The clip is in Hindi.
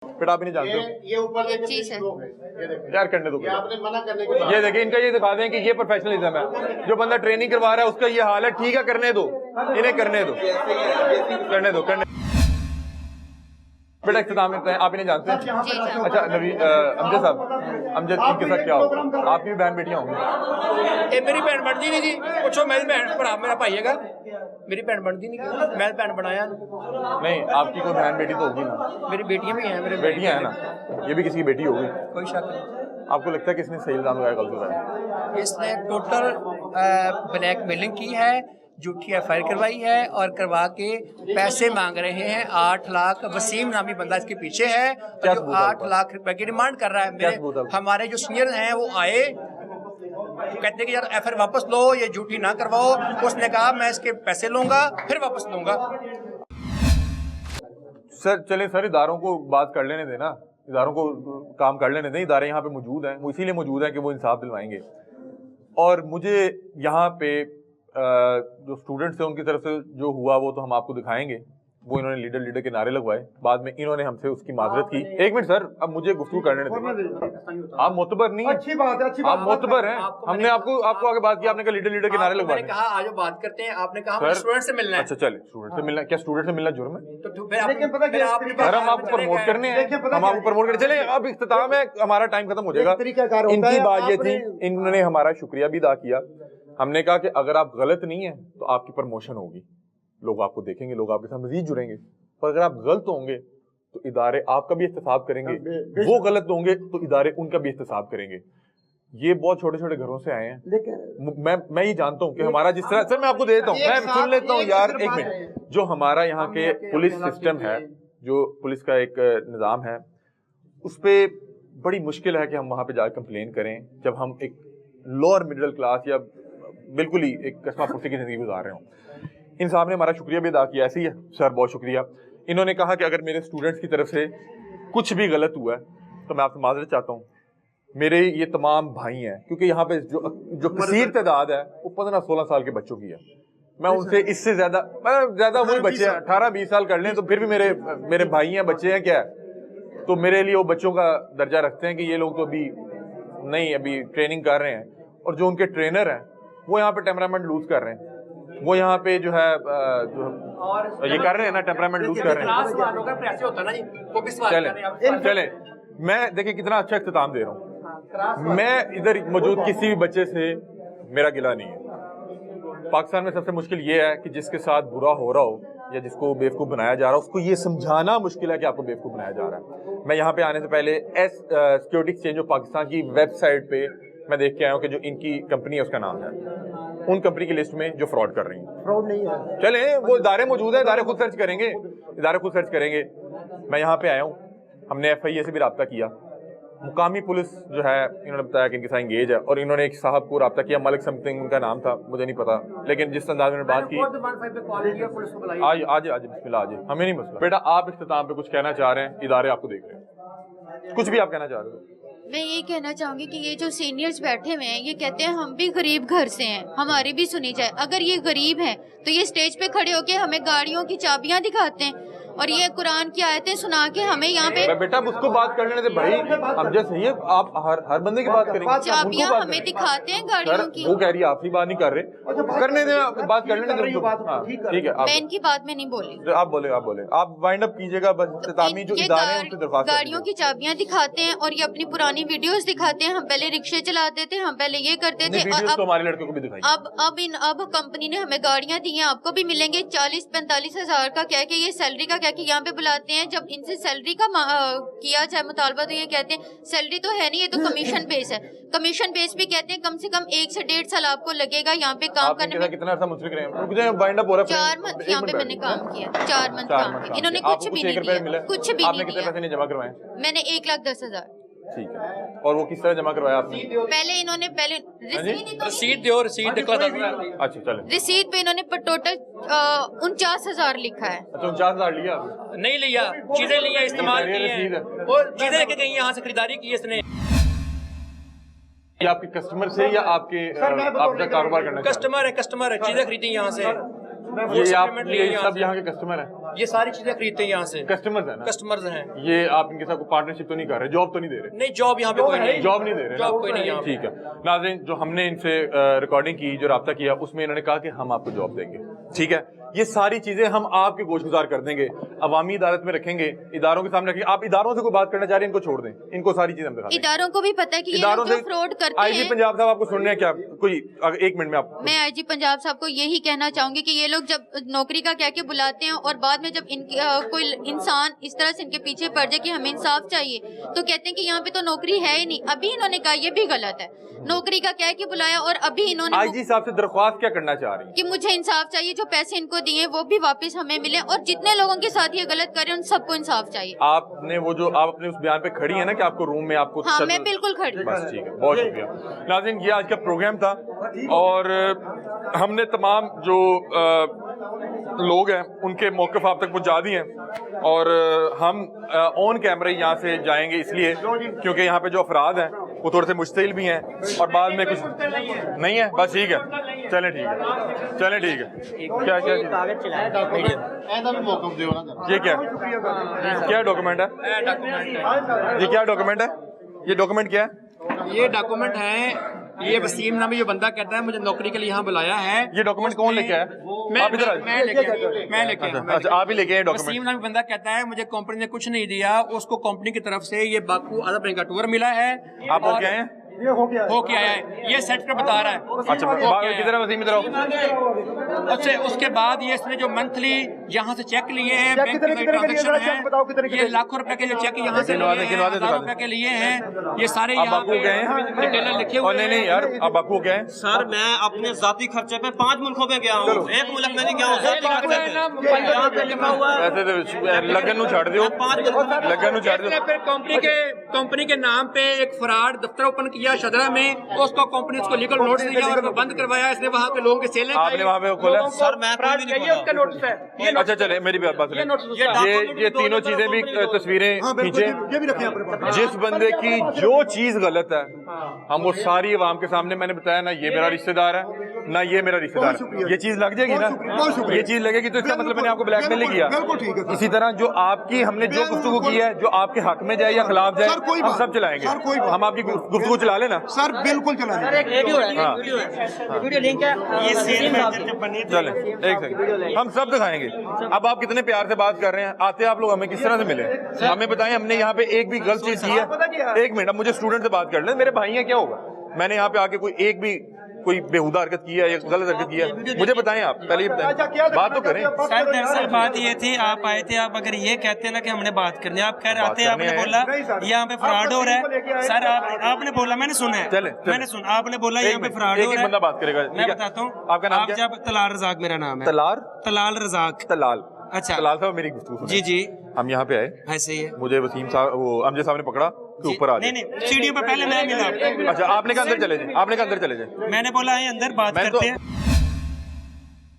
बेटा आप नहीं जानते हो ये ऊपर देखिए जी सर। यार करने दो। ये आपने मना करने के बाद ये देखिए इनका ये दिखा दें कि ये प्रोफेशनलिज्म है। जो बंदा ट्रेनिंग करवा रहा है उसका ये हाल है। ठीक है करने दो, इन्हें करने दो, करने दो, करने। बेटा इख्तिताम में आप इन्हें जानते हैं? जी सर। अच्छा नबी अमजद साहब, अमजद इनके साथ क्या होगा? आपकी भी बहन बेटियां होंगी। ये मेरी भैन बनती नहीं थी, पूछो मेरी भैन भरा मेरा भाई है, मेरी भैन बनती नहीं थी, मैं भैन बनाया नहीं आपकी कोई बहन बेटी तो होगी ना? मेरी बेटियां भी हैं, मेरे बेटियां हैं ना, ये भी किसी की बेटी होगी। कोई शक नहीं। आपको लगता है कि इसने सही इल्जाम लगाया गलत लगाया? इसने टोटल ब्लैकमेलिंग की है, झूठी एफआईआर करवाई है और करवा के पैसे मांग रहे हैं 8 लाख। वसीम नामी बंदा इसके पीछे है जो 8 लाख रुपए की डिमांड कर रहा है। मेरे हमारे जो सीनियर हैं वो आए, कहते हैं कि यार एफआईआर वापस लो, ये झूठी ना करवाओ। उसने कहा मैं इसके पैसे लूंगा फिर वापस लूंगा। सर चले सर, इदारों को बात कर लेने देना, इदारों को काम कर लेने दें। इदारे यहाँ पे मौजूद हैं, वो इसीलिए मौजूद हैं कि वो इंसाफ दिलवाएंगे। और मुझे यहाँ पे जो स्टूडेंट्स हैं उनकी तरफ से जो हुआ वो तो हम आपको दिखाएंगे। वो इन्होंने लीडर के नारे लगवाए, बाद में इन्होंने हमसे उसकी माजरत की। एक मिनट सर, अब मुझे गुफ्तगू करने दें। आप मोतबर नहीं, अच्छी बात है, अच्छी बात आप मोतबर हैं। हमने आपको आगे बात की, आपने कहा लीडर के नारे लगवाए। मैंने कहा आज बात करते हैं, आपने कहा स्टूडेंट से मिलना है। अच्छा चले, स्टूडेंट से मिलना, क्या स्टूडेंट से मिलना जुर्म है? तो फिर आप आपको प्रमोट करने हैं, हम आपको प्रमोट करने। चले अब इख्तिताम है, हमारा टाइम खत्म हो जाएगा। इनकी बात ये थी, इन्होंने हमारा शुक्रिया भी अदा किया। हमने कहा कि अगर आप गलत नहीं है तो आपकी प्रमोशन होगी, लोग आपको देखेंगे, लोग आपके साथ मजीद जुड़ेंगे। पर अगर आप गलत होंगे तो इदारे आपका भी एहतसाब करेंगे, वो गलत होंगे तो इदारे उनका भी एहतसाब करेंगे। ये बहुत छोटे छोटे घरों से आए हैं, लेकिन मैं ये जानता हूँ कि हमारा जिस तरह, सर मैं आपको देता हूँ, मैं सुन लेता हूँ यार एक मिनट। जो हमारा यहाँ के पुलिस सिस्टम है, जो पुलिस का एक निज़ाम है, उस पर बड़ी मुश्किल है कि हम वहाँ पे जाकर कंप्लेन करें जब हम एक लोअर मिडिल क्लास या बिल्कुल ही एक कस्मा पुर्सी की जिंदगी गुजार रहे हों। इन साहब ने हमारा शुक्रिया भी अदा किया। ऐसे ही है सर, बहुत शुक्रिया। इन्होंने कहा कि अगर मेरे स्टूडेंट्स की तरफ से कुछ भी गलत हुआ है तो मैं आपसे माजरत चाहता हूँ। मेरे ये तमाम भाई हैं, क्योंकि यहाँ पे जो कसीर तादाद है वो 15-16 साल के बच्चों की है। मैं उनसे इससे ज्यादा वही बच्चे हैं 18-20 साल कर लें तो फिर भी मेरे भाई हैं, बच्चे हैं, क्या है। तो मेरे लिए वो बच्चों का दर्जा रखते हैं कि ये लोग तो अभी ट्रेनिंग कर रहे हैं। और जो उनके ट्रेनर हैं वो यहाँ पे टेम्परामेंट लूज कर रहे हैं। वो यहाँ पे जो है ये कर रहे हैं ना, टेम्परामेंट लूज कर रहे हैं। चले मैं देखिए कितना अच्छा इख्तिताम दे रहा हूँ। मैं इधर मौजूद किसी भी बच्चे से मेरा गिला नहीं है। पाकिस्तान में सबसे मुश्किल ये है कि जिसके साथ बुरा हो रहा हो या जिसको बेवकूफ़ बनाया जा रहा है, उसको ये समझाना मुश्किल है कि आपको बेवकूफ़ बनाया जा रहा है। मैं यहाँ पे आने से पहले सिक्योरिटी एक्सचेंज ऑफ पाकिस्तान की वेबसाइट पे मैं देख के आया हूँ कि जो इनकी कंपनी है उसका नाम है, उन कंपनी की लिस्ट में जो फ्रॉड कर रही है। फ्रॉड नहीं है, चले वो इदारे मौजूद है, इदारे खुद सर्च करेंगे, इदारे खुद सर्च करेंगे। मैं यहाँ पे आया हूँ, हमने FIA से भी रब्ता किया। मुकामी पुलिस जो है, इन्होंने बताया कि इनके साथ इंगेज है, और इन्होंने एक साहब को रब्ता किया, मलिक समथिंग उनका नाम था, मुझे नहीं पता, लेकिन जिस अंदाज में बात की आज बिस्मिल्लाह, आज हमें नहीं मसला। बेटा आप इख्तिताम पे कुछ कहना चाह रहे हैं, इदारे आपको देख रहे हैं, कुछ भी आप कहना चाह रहे हो? मैं ये कहना चाहूंगी कि ये जो सीनियर्स बैठे हुए हैं ये कहते हैं हम भी गरीब घर से हैं, हमारी भी सुनी जाए। अगर ये गरीब हैं तो ये स्टेज पे खड़े होके हमें गाड़ियों की चाबियां दिखाते हैं और ये कुरान की आयतें सुना के हमें यहाँ पे। बेटा उसको बात कर लेने दे भाई, अब जैसे सही है, आप हर बंदे की बात करेंगे। चाबियां हमें दिखाते हैं गाड़ियों की। वो कह रही है आपकी बात नहीं कर रहे, करने दे, बात कर लेने दे। ठीक है, मैं इनकी बात में नहीं बोली। आप बोले आप वाइंड अप कीजिएगा बस। इख्तितामी जो इदारे हैं उनसे दरख्वास्त, गाड़ियों की चाबियां दिखाते हैं और ये अपनी पुरानी वीडियोस दिखाते हैं। हम पहले रिक्शे चलाते थे, हम पहले ये करते थे, और हमारे लड़कों को भी दिखाई। अब कंपनी ने हमें गाड़ियां दी हैं, आपको भी मिलेंगे। 40-45 हज़ार का क्या कि ये सैलरी का क्या कि यहाँ पे बुलाते हैं। जब इनसे सैलरी का किया जाए मुतालबा तो ये कहते हैं सैलरी तो है नहीं, ये तो कमीशन बेस है। कमीशन बेस भी कहते हैं कम से कम 1 से 1.5 साल आपको लगेगा यहाँ पे काम करने में। कितना अर्सा मुश्किल है, वाइंड अप हो रहा है। 4 मंथ यहाँ पे मैंने काम किया, 4 मंथ काम किया। इन्होंने कुछ भी नहीं दिया, कुछ भी नहीं दिया। पैसे नहीं जमा करवाए? मैंने 1,10,000। ठीक है, और वो किस तरह जमा करवाया आपने? पहले इन्होंने रसीद दो, रसीद दिखला। अच्छा चले, रसीद पे इन्होंने टोटल 49,000 लिखा है। अच्छा 49,000 लिया? नहीं लिया, चीजें लिया, इस्तेमाल की हैं, वो चीजें लेके गई, यहाँ से खरीदारी की इसने। ये आपके कस्टमर से या आपके आपका कारोबार करना? कस्टमर है, चीजें खरीदी यहाँ से। ये आप ये सब यहाँ के कस्टमर हैं, ये सारी चीजें खरीदते हैं यहाँ से, कस्टमर्स हैं ना, कस्टमर्स हैं। ये आप इनके साथ पार्टनरशिप तो नहीं कर रहे, जॉब तो नहीं दे रहे? नहीं, जॉब यहाँ पे कोई नहीं, जॉब नहीं दे रहे, जॉब कोई नहीं यहाँ पे। ठीक है नाज़रीन, जो हमने इनसे रिकॉर्डिंग की, जो राब्ता किया, उसमें इन्होंने कहा कि हम आपको जॉब देंगे। ठीक है, ये सारी चीजें हम आपके गोशगुजार कर देंगे, अवामी अदालत में रखेंगे, इदारों के सामने रखेंगे। आप इदारों से कोई बात करना चाह रहे हैं, इनको छोड़ दें, इनको सारी चीजें हम दिखा देंगे। इदारों को भी पता है कि ये लोग जो फ्रॉड करते आईजी हैं। पंजाब साहब आपको सुनने हैं क्या? कोई एक मिनट में आप। मैं आईजी पंजाब साहब को यही कहना चाहूंगी कि ये लोग जब नौकरी का कह के बुलाते हैं और बाद में जब कोई इंसान इस तरह से इनके पीछे पड़ जाए कि हमें इंसाफ चाहिए, तो कहते हैं कि यहाँ पे तो नौकरी है ही नहीं। अभी इन्होंने कहा, ये भी गलत है, नौकरी का कह के बुलाया और अभी इन्होंने आईजी साहब से दरख्वास्त क्या करना चाह रही है? कि मुझे इंसाफ चाहिए, जो पैसे इनको दिए वो भी वापस हमें मिले, और जितने लोगों के साथ ये गलत कर रहे हैं उन सबको इंसाफ चाहिए। आपने वो जो आप अपने उस बयान पे खड़ी है ना कि आपको रूम में आपको हाँ, मैं बिल्कुल खड़ी हूँ। बस ठीक है, बहुत शुक्रिया नाज़रीन। ये आज का प्रोग्राम था और हमने तमाम जो लोग हैं उनके मौक़िफ़ आप तक पहुंचा दिए हैं और हम ऑन कैमरे यहाँ से जाएंगे इसलिए क्योंकि यहाँ पे जो अफराद हैं वो थोड़े से मुश्तिल भी हैं और बाद में कुछ नहीं है। बस ठीक है, चलें ठीक है, चलें ठीक है। क्या क्या ये क्या डॉक्यूमेंट है? ये क्या डॉक्यूमेंट है? ये डॉक्यूमेंट क्या है? ये डॉक्यूमेंट है, ये वसीम नामी जो बंदा कहता है मुझे नौकरी के लिए यहाँ बुलाया है। ये डॉक्यूमेंट कौन लेके आया? आप इधर मैं लेके अच्छा, आप ही लेके आए डॉक्यूमेंट? वसीम नामी बंदा कहता है मुझे कंपनी ने कुछ नहीं दिया, उसको कंपनी की तरफ से ये बाकू आधा बैंक का टूर मिला है। आप हो गए हैं? हो के आया है, ये सेट पर बता रहा है। अच्छा, किधर है वसीम? इधर आओ। अच्छा, उसके बाद ये इसने जो मंथली यहाँ से चेक लिए हैं, बैंक के ट्रांजैक्शन है, ये लाखों रुपए के जो चेक यहाँ से लिए हैं, हज़ारों रुपए के लिए हैं, ये सारे यहाँ बाकू गए हैं, डिटेलर लिखे हुए हैं। नहीं यार, आप बाकू गए हैं? सर मैं अपने जाती खर्चे पे 5 मुल्कों में गया हूँ, एक मुल्क में नहीं गया हूँ। जाती खर्चे पे यहाँ पे लिखा हुआ है। ऐसे लगन नु छाड़ दियो, लगन नु छाड़ दियो। फिर कंपनी के नाम पे एक फ्रॉड दफ्तर ओपन किया शदरा में, उसको कंपनी उसको लीगल नोटिस दिया और उसको बंद करवाया। इसने वहाँ के लोगों के सेलें आपने वहाँ पे खोला? सर मैं फ्रॉड किया, उसका नोटिस है। अच्छा चले, मेरी बात सुनिए, ये तीनों चीजें भी तस्वीरें खींचे। जिस बंदे की जो चीज गलत है हम वो सारी अवाम के सामने, मैंने बताया ना ये मेरा रिश्तेदार है ना ये मेरा रिश्तेदार है, ये चीज लग जाएगी ना, ये चीज लगेगी तो इसका मतलब मैंने आपको ब्लैकमेल नहीं किया। इसी तरह जो आपकी हमने जो गुफ्तगू की है, जो आपके हक में जाए या खिलाफ जाए, हम सब चलाएंगे। हम आपकी गुफ्तगू चला लेना सर, बिल्कुल चला वीडियो लिंक है, ये सेल मैनेजर जब बने चले एक सेकंड, हम सब दिखाएंगे। अब आप कितने प्यार से बात कर रहे हैं, आते आप लोग हमें किस तरह से मिले, हमें बताएं। हमने यहाँ पे एक भी गलत चीज की है? एक मिनट, अब मुझे स्टूडेंट से बात कर ले, मेरे भाई हैं, क्या होगा? मैंने यहाँ पे आके कोई बेहुदा हरकत की है या गलत हरकत की है, मुझे बताएं। आप पहले ये बताएं, बात तो करें। सर दरअसल बात ये थी, आप आए थे, आप अगर ये कहते हैं ना कि हमने बात करनी है, आप कह रहे आते, आपने बोला यहाँ पे फ्रॉड हो रहा है। सर आपने बोला, मैंने सुना है, मैंने सुना, आपने बोला यहाँ पे फ्रॉड हो रहा है। बंदा बात करेगा, मैं बताता हूँ। आपका नाम क्या? जब तलाल रज़ाक मेरा नाम है। तलाल रज़ाक। तलाल, अच्छा तलाल साहब मेरी गुफ्तगू जी जी, हम यहाँ पे आए, ऐसे ही है। मुझे वसीम साहब, वो अमजद साहब ने पकड़ा कि ऊपर आ जाए। नहीं, सीढ़ियों पे पहले मैं मिला। अच्छा, आपने कहा अंदर चले जाए, आपने कहा अंदर चले जाए। मैंने बोला है अंदर बात करते हैं।